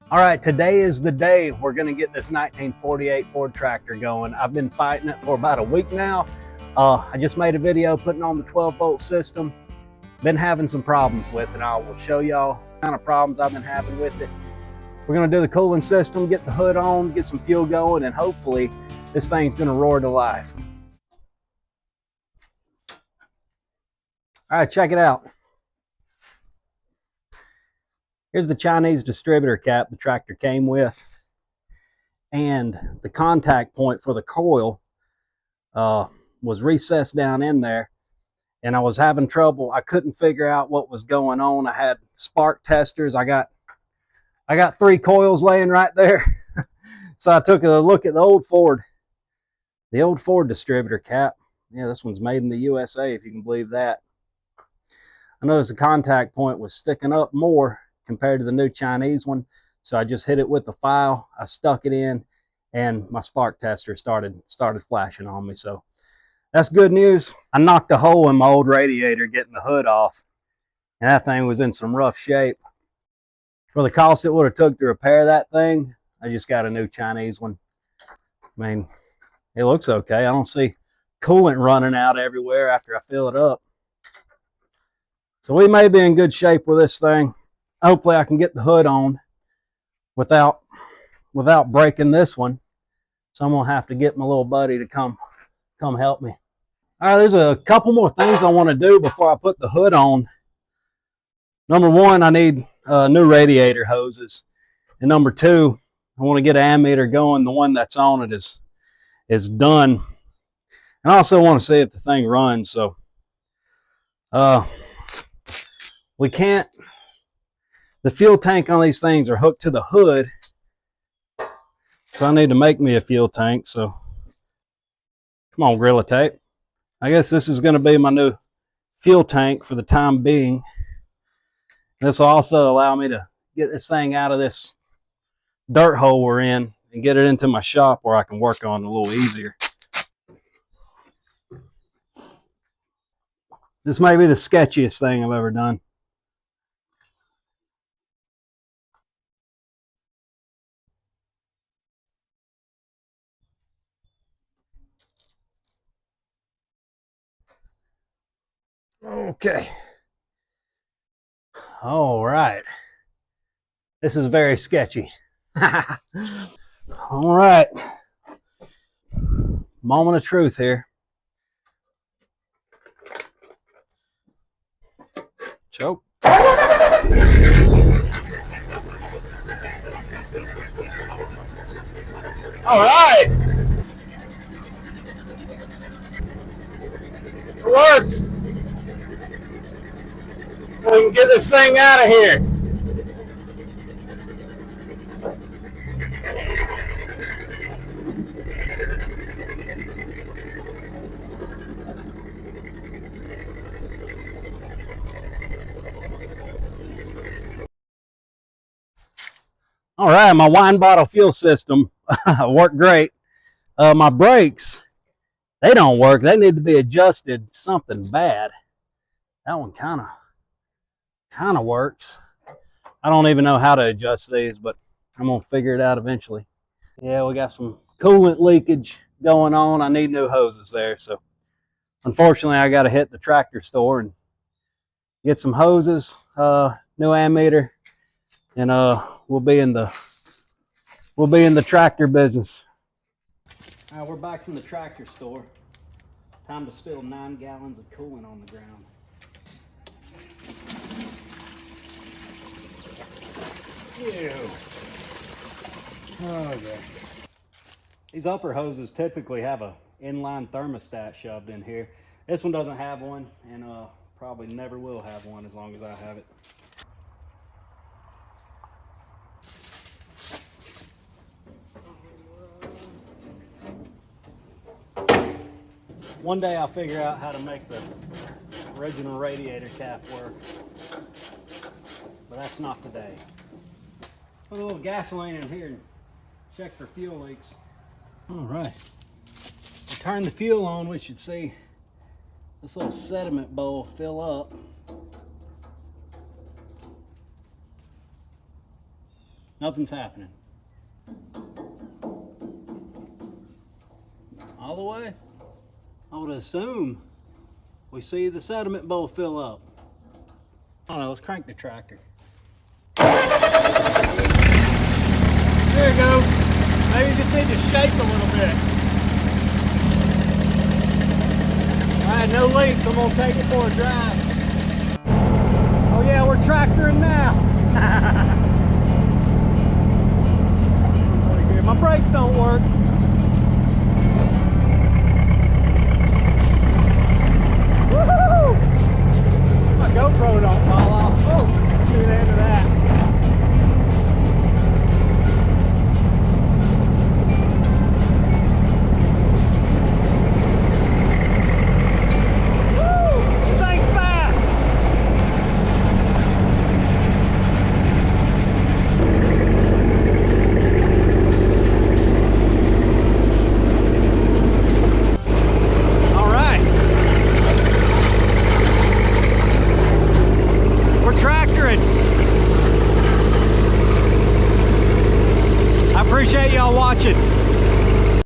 All right, today is the day we're going to get this 1948 Ford tractor going. I've been fighting it for about a week now. I just made a video putting on the 12-volt system. Been having some problems with it. I will show y'all what kind of problems I've been having with it. We're going to do the cooling system, get the hood on, get some fuel going, and hopefully this thing's going to roar to life. All right, check it out. Here's the Chinese distributor cap the tractor came with, and the contact point for the coil was recessed down in there, and I was having trouble. I couldn't figure out what was going on. I had spark testers. I got 3 coils laying right there. So I took a look at the old Ford distributor cap. Yeah, this one's made in the USA, if you can believe that. I noticed the contact point was sticking up more compared to the new Chinese one. So I just hit it with the file. I stuck it in, and my spark tester started flashing on me. So that's good news. I knocked a hole in my old radiator getting the hood off, and that thing was in some rough shape. For the cost it would have took to repair that thing, I just got a new Chinese one. I mean, it looks okay. I don't see coolant running out everywhere after I fill it up. So we may be in good shape with this thing. Hopefully I can get the hood on without breaking this one. So I'm gonna have to get my little buddy to come help me. All right, there's a couple more things I want to do before I put the hood on. Number one, I need new radiator hoses, and number two, I want to get an ammeter going. The one that's on it is done, and I also want to see if the thing runs. So we can't. The fuel tank on these things are hooked to the hood, so I need to make me a fuel tank. So come on, Gorilla Tape. I guess this is going to be my new fuel tank for the time being. This will also allow me to get this thing out of this dirt hole we're in and get it into my shop where I can work on it a little easier. This may be the sketchiest thing I've ever done. Okay. All right. This is very sketchy. All right. Moment of truth here. Choke. All right. It works. We can get this thing out of here. All right, my wine bottle fuel system worked great. My brakes, they don't work. They need to be adjusted. Something bad. That one kind of works. I don't even know how to adjust these, but I'm gonna figure it out eventually. Yeah, we got some coolant leakage going on. I need new hoses there, so unfortunately I got to hit the tractor store and get some hoses, new ammeter, and we'll be in the tractor business. All right, we're back from the tractor store. Time to spill 9 gallons of coolant on the ground. Ew. Okay. These upper hoses typically have a inline thermostat shoved in here. This one doesn't have one, and probably never will have one as long as I have it. One day I'll figure out how to make the original radiator cap work, but that's not today. Put a little gasoline in here and check for fuel leaks. All right, we turn the fuel on, we should see this little sediment bowl fill up. Nothing's happening. All the way? I would assume we see the sediment bowl fill up. I don't know, let's crank the tractor. There it goes. Maybe you just need to shake a little bit. Alright, no leaks, I'm gonna take it for a drive. Oh yeah, we're tractoring now. My brakes don't work. Woohoo! My GoPro don't fall off. Oh, see the end of that. Woo! This thing's fast. All right. We're tractoring. I appreciate y'all watching.